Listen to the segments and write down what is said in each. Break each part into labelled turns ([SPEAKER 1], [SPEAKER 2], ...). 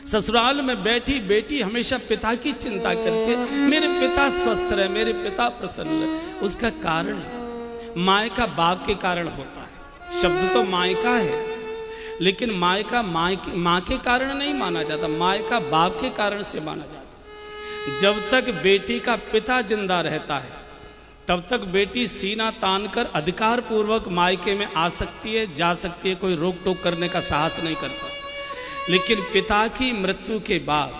[SPEAKER 1] ससुराल में बैठी बेटी हमेशा पिता की चिंता करके मेरे पिता स्वस्थ रहे, मेरे पिता प्रसन्न रहे। उसका कारण मायका बाप के कारण होता है। शब्द तो मायका है, लेकिन मायका माँ के कारण नहीं माना जाता, मायका बाप के कारण से माना जाता। जब तक बेटी का पिता जिंदा रहता है तब तक बेटी सीना तान कर अधिकार पूर्वक मायके में आ सकती है, जा सकती है, कोई रोक टोक करने का साहस नहीं करता। लेकिन पिता की मृत्यु के बाद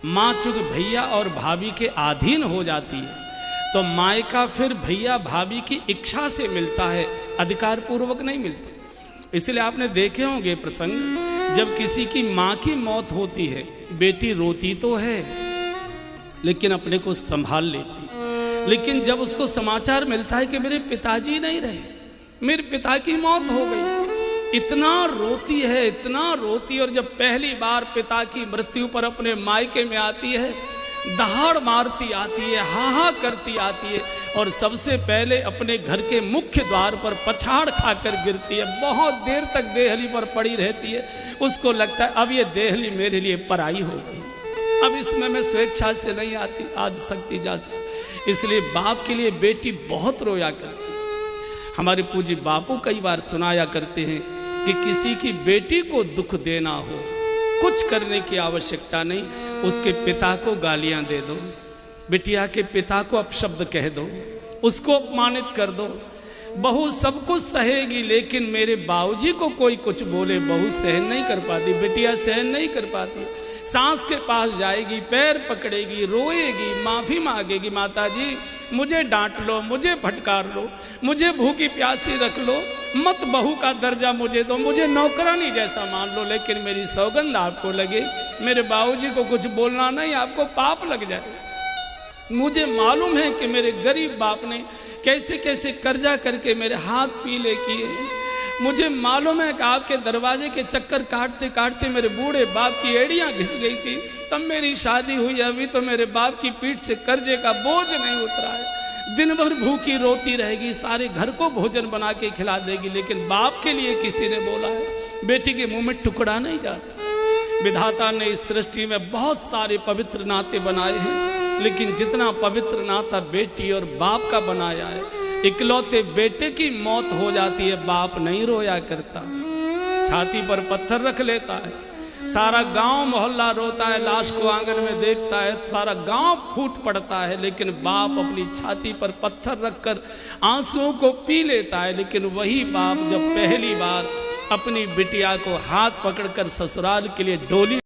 [SPEAKER 1] माँ चूंकि भैया और भाभी के अधीन हो जाती है तो मायका फिर भैया भाभी की इच्छा से मिलता है, अधिकार पूर्वक नहीं मिलता। इसलिए आपने देखे होंगे प्रसंग, जब किसी की माँ की मौत होती है बेटी रोती तो है लेकिन अपने को संभाल लेती है। लेकिन जब उसको समाचार मिलता है कि मेरे पिताजी नहीं रहे, मेरे पिता की मौत हो गई, इतना रोती है, इतना रोती। और जब पहली बार पिता की मृत्यु पर अपने मायके में आती है, दहाड़ मारती आती है, हाँ करती आती है और सबसे पहले अपने घर के मुख्य द्वार पर पछाड़ खाकर गिरती है। बहुत देर तक देहली पर पड़ी रहती है। उसको लगता है अब ये देहली मेरे लिए पराई हो गई, अब इसमें मैं स्वेच्छा से नहीं आती, आज सकती जा सकती। इसलिए बाप के लिए बेटी बहुत रोया करती है। हमारे पूज्य बापू कई बार सुनाया करते हैं कि किसी की बेटी को दुख देना हो, कुछ करने की आवश्यकता नहीं, उसके पिता को गालियां दे दो, बिटिया के पिता को अपशब्द कह दो, उसको अपमानित कर दो। बहू सब कुछ सहेगी लेकिन मेरे बाबूजी को कोई कुछ बोले बहू सहन नहीं कर पाती, बिटिया सहन नहीं कर पाती। सास के पास जाएगी, पैर पकड़ेगी, रोएगी, माफी मांगेगी, माता जी मुझे डांट लो, मुझे फटकार लो, मुझे भूखी प्यासी रख लो, मत बहू का दर्जा मुझे दो, मुझे नौकरानी जैसा मान लो, लेकिन मेरी सौगंध आपको लगे मेरे बाबूजी को कुछ बोलना नहीं, आपको पाप लग जाए। मुझे मालूम है कि मेरे गरीब बाप ने कैसे कैसे कर्जा करके मेरे हाथ पीले किए। मुझे मालूम है कि आपके दरवाजे के चक्कर काटते काटते मेरे बूढ़े बाप की एड़ियां घिस गई थी, तब मेरी शादी हुई। अभी तो मेरे बाप की पीठ से कर्जे का बोझ नहीं उतरा है। दिन भर भूखी रोती रहेगी, सारे घर को भोजन बना के खिला देगी, लेकिन बाप के लिए किसी ने बोला है बेटी के मुंह में टुकड़ा नहीं जाता। विधाता ने इस सृष्टि में बहुत सारे पवित्र नाते बनाए हैं, लेकिन जितना पवित्र नाता बेटी और बाप का बनाया है, इकलौते बेटे की मौत हो जाती है बाप नहीं रोया करता, छाती पर पत्थर रख लेता है। सारा गांव मोहल्ला रोता है, लाश को आंगन में देखता है, सारा गांव फूट पड़ता है, लेकिन बाप अपनी छाती पर पत्थर रखकर आंसुओं को पी लेता है। लेकिन वही बाप जब पहली बार अपनी बिटिया को हाथ पकड़कर ससुराल के लिए डोली